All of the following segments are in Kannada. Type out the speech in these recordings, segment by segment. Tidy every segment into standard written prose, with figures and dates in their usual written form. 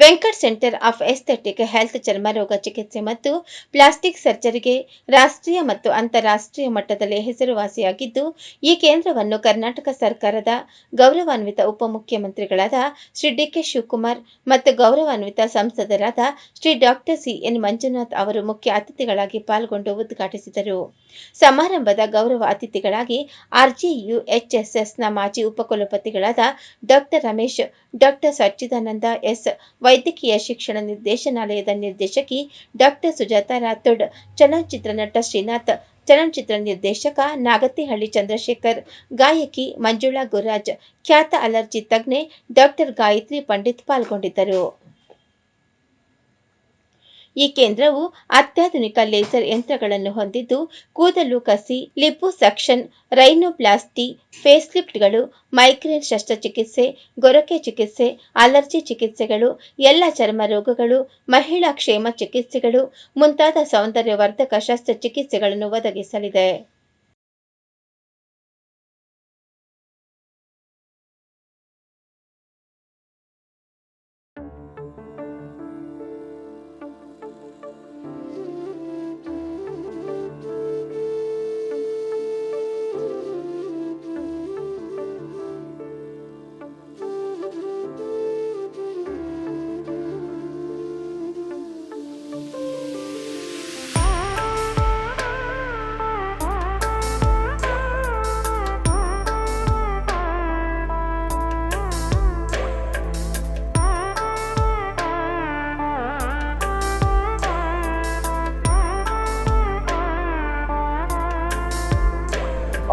Venkat centre of aesthetic health ಚರ್ಮರೋಗ ಚಿಕಿತ್ಸೆ ಮತ್ತು ಪ್ಲಾಸ್ಟಿಕ್ ಸರ್ಜರಿಗೆ ರಾಷ್ಟ್ರೀಯ ಮತ್ತು ಅಂತಾರಾಷ್ಟ್ರೀಯ ಮಟ್ಟದಲ್ಲಿ ಹೆಸರುವಾಸಿಯಾಗಿದ್ದು, ಈ ಕೇಂದ್ರವನ್ನು ಕರ್ನಾಟಕ ಸರ್ಕಾರದ ಗೌರವಾನ್ವಿತ ಉಪಮುಖ್ಯಮಂತ್ರಿಗಳಾದ ಶ್ರೀ ಡಿ.ಕೆ. ಶಿವಕುಮಾರ್ ಮತ್ತು ಗೌರವಾನ್ವಿತ ಸಂಸದರಾದ ಶ್ರೀ ಡಾ. ಸಿ. ಎನ್. ಮಂಜುನಾಥ್ ಅವರು ಮುಖ್ಯ ಅತಿಥಿಗಳಾಗಿ ಪಾಲ್ಗೊಂಡು ಉದ್ಘಾಟಿಸಿದರು. ಸಮಾರಂಭದ ಗೌರವ ಅತಿಥಿಗಳಾಗಿ ಆರ್ಜಿಯುಎಚ್ಎಸ್ಎಸ್ನ ಮಾಜಿ ಉಪಕುಲಪತಿಗಳಾದ ಡಾ. ರಮೇಶ್, ಡಾ. ಸಚ್ಚಿದಾನಂದ ಎಸ್, ವೈದ್ಯಕೀಯ ಶಿಕ್ಷಣ ನಿರ್ದೇಶನಾಲಯದ ನಿರ್ದೇಶಕಿ ಡಾ. ಸುಜಾತಾ ರಾಥೋಡ್, ಚಲನಚಿತ್ರ ನಟ ಶ್ರೀನಾಥ್, ಚಲನಚಿತ್ರ ನಿರ್ದೇಶಕ ನಾಗತಿಹಳ್ಳಿ ಚಂದ್ರಶೇಖರ್, ಗಾಯಕಿ ಮಂಜುಳಾ ಗುರುರಾಜ್, ಖ್ಯಾತ ಅಲರ್ಜಿ ತಜ್ಞೆ ಡಾ. ಗಾಯತ್ರಿ ಪಂಡಿತ್ ಪಾಲ್ಗೊಂಡಿದ್ದರು. ಈ ಕೇಂದ್ರವು ಅತ್ಯಾಧುನಿಕ ಲೇಸರ್ ಯಂತ್ರಗಳನ್ನು ಹೊಂದಿದ್ದು, ಕೂದಲು ಕಸಿ, ಲಿಪೊಸಕ್ಷನ್, ರೈನೋಪ್ಲಾಸ್ಟಿ, ಫೇಸ್ಲಿಫ್ಟ್ಗಳು, ಮೈಗ್ರೇನ್ ಶಸ್ತ್ರಚಿಕಿತ್ಸೆ, ಗೊರಕೆ ಚಿಕಿತ್ಸೆ, ಅಲರ್ಜಿ ಚಿಕಿತ್ಸೆಗಳು, ಎಲ್ಲ ಚರ್ಮ ರೋಗಗಳು, ಮಹಿಳಾ ಕ್ಷೇಮ ಚಿಕಿತ್ಸೆಗಳು ಮುಂತಾದ ಸೌಂದರ್ಯವರ್ಧಕ ಶಸ್ತ್ರಚಿಕಿತ್ಸೆಗಳನ್ನು ಒದಗಿಸಲಿದೆ.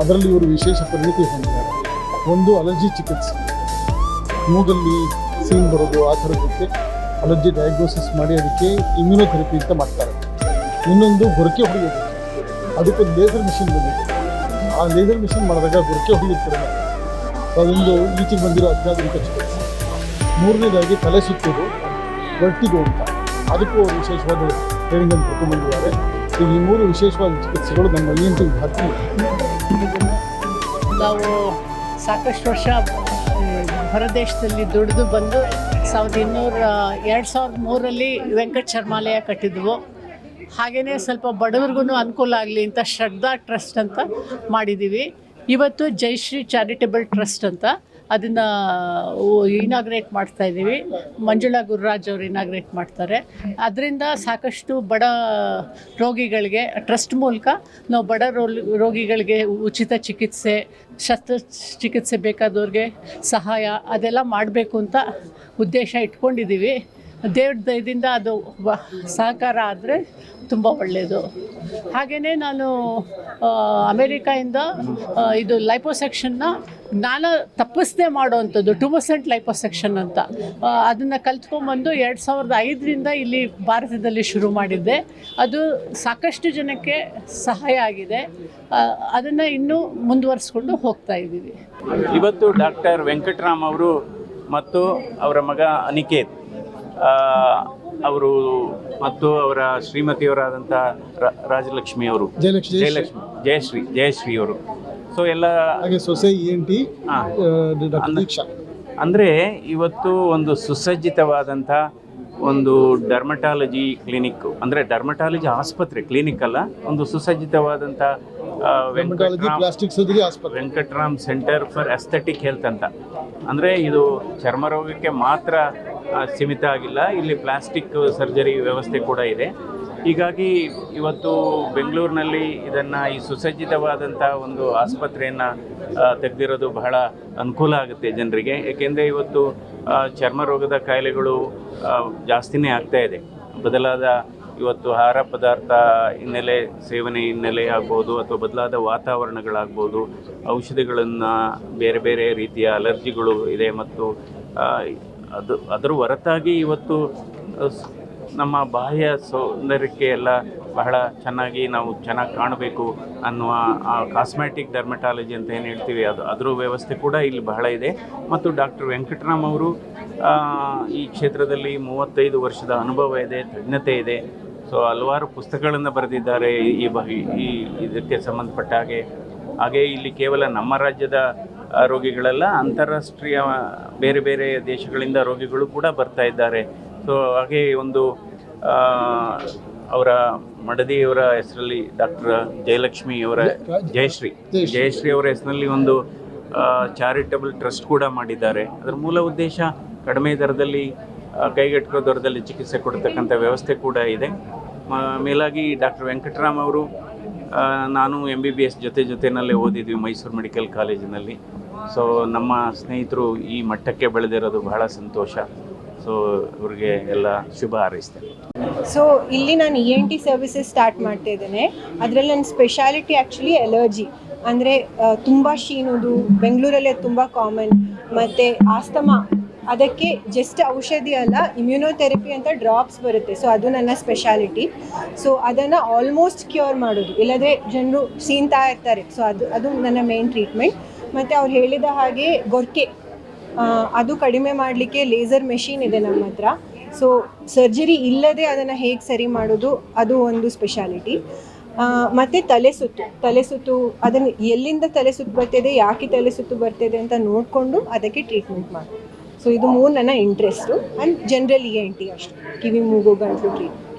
ಅದರಲ್ಲಿ ಇವರು ವಿಶೇಷ ಪರಿಣತಿ ಹೊಂದಿದ್ದಾರೆ. ಒಂದು ಅಲರ್ಜಿ ಚಿಕಿತ್ಸೆ, ಮೂಗಲ್ಲಿ ಸೀನ್ ಬರೋದು ಆ ಥರದಕ್ಕೆ ಅಲರ್ಜಿ ಡಯಾಗ್ನೋಸಿಸ್ ಮಾಡಿ ಅದಕ್ಕೆ ಇಮ್ಯುನೋಥೆರಪಿ ಅಂತ ಮಾಡ್ತಾರೆ. ಇನ್ನೊಂದು ಗೊರಕೆ ಹೊಡೆಯೋದು, ಅದಕ್ಕೊಂದು ಲೇಸರ್ ಮಿಷಿನ್ ಬಂದಿದೆ. ಆ ಲೇಸರ್ ಮಿಷಿನ್ ಮಾಡಿದಾಗ ಗೊರಕೆ ಹೊಡೆಯುತ್ತಾರೆ. ಅದೊಂದು ಈಚೆಗೆ ಬಂದಿರೋ ಅತ್ಯಾಧುನಿಕ ಚಿಕಿತ್ಸೆ. ಮೂರನೇದಾಗಿ ತಲೆ ಸುತ್ತೋದು, ವರ್ಟಿಗೋ ಅಂತ, ಅದಕ್ಕೂ ಅವರು ವಿಶೇಷವಾದ ಟ್ರೈನಿಂಗನ್ನು ಕರ್ಕೊಂಡ್ಬಂದಿದ್ದಾರೆ. ಈ ಮೂರು ವಿಶೇಷವಾದ ಚಿಕಿತ್ಸೆಗಳು ನಮ್ಮ INT ವಿಭಾಗದಲ್ಲಿ. ನಾವು ಸಾಕಷ್ಟು ವರ್ಷ ಹೊರದೇಶದಲ್ಲಿ ದುಡಿದು ಬಂದು 2003ರಲ್ಲಿ ವೆಂಕಟ್ ಚರ್ಮಾಲಯ ಕಟ್ಟಿದ್ವು. ಹಾಗೆಯೇ ಸ್ವಲ್ಪ ಬಡವ್ರಿಗೂ ಅನುಕೂಲ ಆಗಲಿ ಅಂತ ಶ್ರದ್ಧಾ ಟ್ರಸ್ಟ್ ಅಂತ ಮಾಡಿದ್ದೀವಿ. ಇವತ್ತು ಜಯಶ್ರೀ ಚಾರಿಟೇಬಲ್ ಟ್ರಸ್ಟ್ ಅಂತ ಅದನ್ನು ಇನಾಗ್ರೇಟ್ ಮಾಡ್ತಾಯಿದ್ದೀವಿ. ಮಂಜುಳಾ ಗುರುರಾಜ್ ಅವರು ಇನಾಗ್ರೇಟ್ ಮಾಡ್ತಾರೆ. ಅದರಿಂದ ಸಾಕಷ್ಟು ಬಡ ರೋಗಿಗಳಿಗೆ ಟ್ರಸ್ಟ್ ಮೂಲಕ ನಾವು ಬಡ ರೋಗಿಗಳಿಗೆ ಉಚಿತ ಚಿಕಿತ್ಸೆ, ಶಸ್ತ್ರಚಿಕಿತ್ಸೆ ಬೇಕಾದವ್ರಿಗೆ ಸಹಾಯ ಅದೆಲ್ಲ ಮಾಡಬೇಕು ಅಂತ ಉದ್ದೇಶ ಇಟ್ಕೊಂಡಿದ್ದೀವಿ. ದೇವ್ರ ದಯದಿಂದ ಅದು ಸಹಕಾರ ಆದರೆ ತುಂಬ ಒಳ್ಳೆಯದು. ಹಾಗೆಯೇ ನಾನು ಅಮೇರಿಕಾಯಿಂದ ಇದು ಲೈಪೋಸೆಕ್ಷನ್ನ ನಾನು ತಪ್ಪಿಸದೆ ಮಾಡೋವಂಥದ್ದು 2% ಲೈಪೋಸೆಕ್ಷನ್ ಅಂತ ಅದನ್ನು ಕಲ್ತ್ಕೊಂಡ್ಬಂದು 2005ರಿಂದ ಇಲ್ಲಿ ಭಾರತದಲ್ಲಿ ಶುರು ಮಾಡಿದ್ದೆ. ಅದು ಸಾಕಷ್ಟು ಜನಕ್ಕೆ ಸಹಾಯ ಆಗಿದೆ. ಅದನ್ನು ಇನ್ನೂ ಮುಂದುವರಿಸ್ಕೊಂಡು ಹೋಗ್ತಾ ಇದ್ದೀವಿ. ಇವತ್ತು ಡಾಕ್ಟರ್ ವೆಂಕಟರಾಮ್ ಅವರು ಮತ್ತು ಅವರ ಮಗ ಅನಿಕೇತ್ ಅವರು ಮತ್ತು ಅವರ ಶ್ರೀಮತಿಯವರಾದಂಥ ರಾಜಲಕ್ಷ್ಮಿ ಅವರು, ಜಯಶ್ರೀ ಅವರು, ಸೊ ಎಲ್ಲ ಸೊಸೆ ENT ಅಂದರೆ ಇವತ್ತು ಒಂದು ಸುಸಜ್ಜಿತವಾದಂಥ ಒಂದು ಡರ್ಮಟಾಲಜಿ ಕ್ಲಿನಿಕ್, ಅಂದರೆ ಡರ್ಮಟಾಲಜಿ ಆಸ್ಪತ್ರೆ, ಕ್ಲಿನಿಕ್ ಅಲ್ಲ, ಒಂದು ಸುಸಜ್ಜಿತವಾದಂಥ Venkataram Centre for Aesthetic Health ಅಂತ. ಅಂದರೆ ಇದು ಚರ್ಮರೋಗಕ್ಕೆ ಮಾತ್ರ ಸೀಮಿತ ಆಗಿಲ್ಲ, ಇಲ್ಲಿ ಪ್ಲಾಸ್ಟಿಕ್ ಸರ್ಜರಿ ವ್ಯವಸ್ಥೆ ಕೂಡ ಇದೆ. ಹೀಗಾಗಿ ಇವತ್ತು ಬೆಂಗಳೂರಿನಲ್ಲಿ ಇದನ್ನು ಈ ಸುಸಜ್ಜಿತವಾದಂಥ ಒಂದು ಆಸ್ಪತ್ರೆಯನ್ನು ತೆಗೆದಿರೋದು ಬಹಳ ಅನುಕೂಲ ಆಗುತ್ತೆ ಜನರಿಗೆ. ಏಕೆಂದರೆ ಇವತ್ತು ಚರ್ಮರೋಗದ ಕಾಯಿಲೆಗಳು ಜಾಸ್ತಿನೇ ಆಗ್ತಾಯಿದೆ. ಬದಲಾದ ಇವತ್ತು ಆಹಾರ ಪದಾರ್ಥ ಹಿನ್ನೆಲೆ, ಸೇವನೆ ಹಿನ್ನೆಲೆ ಆಗ್ಬೋದು, ಅಥವಾ ಬದಲಾದ ವಾತಾವರಣಗಳಾಗ್ಬೋದು, ಔಷಧಿಗಳನ್ನು, ಬೇರೆ ಬೇರೆ ರೀತಿಯ ಅಲರ್ಜಿಗಳು ಇದೆ. ಮತ್ತು ಅದರ ಹೊರತಾಗಿ ಇವತ್ತು ನಮ್ಮ ಬಾಹ್ಯ ಸೌಂದರ್ಯಕ್ಕೆ ಎಲ್ಲ ಬಹಳ ಚೆನ್ನಾಗಿ ನಾವು ಚೆನ್ನಾಗಿ ಕಾಣಬೇಕು ಅನ್ನುವ ಕಾಸ್ಮೆಟಿಕ್ ಡರ್ಮಟಾಲಜಿ ಅಂತ ಏನು ಹೇಳ್ತೀವಿ, ಅದರ ವ್ಯವಸ್ಥೆ ಕೂಡ ಇಲ್ಲಿ ಬಹಳ ಇದೆ. ಮತ್ತು ಡಾಕ್ಟರ್ ವೆಂಕಟರಾಮ್ ಅವರು ಈ ಕ್ಷೇತ್ರದಲ್ಲಿ 35 ವರ್ಷದ ಅನುಭವ ಇದೆ, ತಜ್ಞತೆ ಇದೆ. ಸೊ ಹಲವಾರು ಪುಸ್ತಕಗಳನ್ನು ಬರೆದಿದ್ದಾರೆ ಈ ಇದಕ್ಕೆ ಸಂಬಂಧಪಟ್ಟ ಹಾಗೆ ಇಲ್ಲಿ ಕೇವಲ ನಮ್ಮ ರಾಜ್ಯದ ರೋಗಿಗಳೆಲ್ಲ, ಅಂತಾರಾಷ್ಟ್ರೀಯ ಬೇರೆ ಬೇರೆ ದೇಶಗಳಿಂದ ರೋಗಿಗಳು ಕೂಡ ಬರ್ತಾ ಇದ್ದಾರೆ. ಸೊ ಹಾಗೆ ಒಂದು ಅವರ ಮಡದಿಯವರ ಹೆಸರಲ್ಲಿ ಡಾಕ್ಟರ್ ಜಯಲಕ್ಷ್ಮಿ ಅವರ ಜಯಶ್ರೀ ಅವರ ಹೆಸರಲ್ಲಿ ಒಂದು ಚಾರಿಟಬಲ್ ಟ್ರಸ್ಟ್ ಕೂಡ ಮಾಡಿದ್ದಾರೆ. ಅದರ ಮೂಲ ಉದ್ದೇಶ ಕಡಿಮೆ ದರದಲ್ಲಿ ಕೈಗೆಟುಕೋ ದರದಲ್ಲಿ ಚಿಕಿತ್ಸೆ ಕೊಡ್ತಕ್ಕಂಥ ವ್ಯವಸ್ಥೆ ಕೂಡ ಇದೆ. ಮೇಲಾಗಿ ಡಾಕ್ಟರ್ ವೆಂಕಟರಾಮ್ ಅವರು ನಾನು MBBS ಜೊತೆಯಲ್ಲೇ ಓದಿದ್ವಿ ಮೈಸೂರು ಮೆಡಿಕಲ್ ಕಾಲೇಜಿನಲ್ಲಿ. ಸೊ ನಮ್ಮ ಸ್ನೇಹಿತರು ಈ ಮಟ್ಟಕ್ಕೆ ಬೆಳೆದಿರೋದು ಬಹಳ ಸಂತೋಷ. ಸೊ ಅವ್ರಿಗೆ ಎಲ್ಲ ಶುಭ ಹಾರೈಸ್ತೇನೆ. ಸೊ ಇಲ್ಲಿ ನಾನು ENT ಸರ್ವಿಸಸ್ ಸ್ಟಾರ್ಟ್ ಮಾಡ್ತಾ ಇದ್ದೇನೆ. ಅದರಲ್ಲಿ ನನ್ನ ಸ್ಪೆಷಾಲಿಟಿ ಆ್ಯಕ್ಚುಲಿ ಅಲರ್ಜಿ, ಅಂದರೆ ತುಂಬ ಶೀನುದು, ಬೆಂಗಳೂರಲ್ಲೇ ತುಂಬ ಕಾಮನ್, ಮತ್ತು ಆಸ್ತಮಾ, ಅದಕ್ಕೆ ಜಸ್ಟ್ ಔಷಧಿ ಅಲ್ಲ, ಇಮ್ಯುನೋಥೆರಪಿ ಅಂತ ಡ್ರಾಪ್ಸ್ ಬರುತ್ತೆ. ಸೊ ಅದು ನನ್ನ ಸ್ಪೆಷಾಲಿಟಿ. ಸೊ ಅದನ್ನು ಆಲ್ಮೋಸ್ಟ್ ಕ್ಯೂರ್ ಮಾಡೋದು, ಇಲ್ಲದ್ರೆ ಜನರು ಸೀನ್ತಾ ಇರ್ತಾರೆ. ಸೊ ಅದು ನನ್ನ ಮೇನ್ ಟ್ರೀಟ್ಮೆಂಟ್. ಮತ್ತು ಅವ್ರು ಹೇಳಿದ ಹಾಗೆ ಗೊರ್ಕೆ ಅದು ಕಡಿಮೆ ಮಾಡಲಿಕ್ಕೆ ಲೇಸರ್ ಮೆಷಿನ್ ಇದೆ ನಮ್ಮ ಹತ್ರ. ಸೊ ಸರ್ಜರಿ ಇಲ್ಲದೆ ಅದನ್ನು ಹೇಗೆ ಸರಿ ಮಾಡೋದು ಅದು ಒಂದು ಸ್ಪೆಷಾಲಿಟಿ. ಮತ್ತು ತಲೆ ಸುತ್ತು ಅದನ್ನು ಎಲ್ಲಿಂದ ತಲೆ ಸುತ್ತು ಬರ್ತಿದೆ, ಯಾಕೆ ತಲೆ ಸುತ್ತು ಬರ್ತಿದೆ ಅಂತ ನೋಡಿಕೊಂಡು ಅದಕ್ಕೆ ಟ್ರೀಟ್ಮೆಂಟ್ ಮಾಡೋದು. ಸೊ ಇದು 3 ನನ್ನ ಇಂಟ್ರೆಸ್ಟು. ಆ್ಯಂಡ್ ಜನರಲ್ ENT ಅಷ್ಟು, ಕಿವಿ ಮೂಗು ಗಂಟಲು ಟ್ರೀಟ್ಮೆಂಟ್.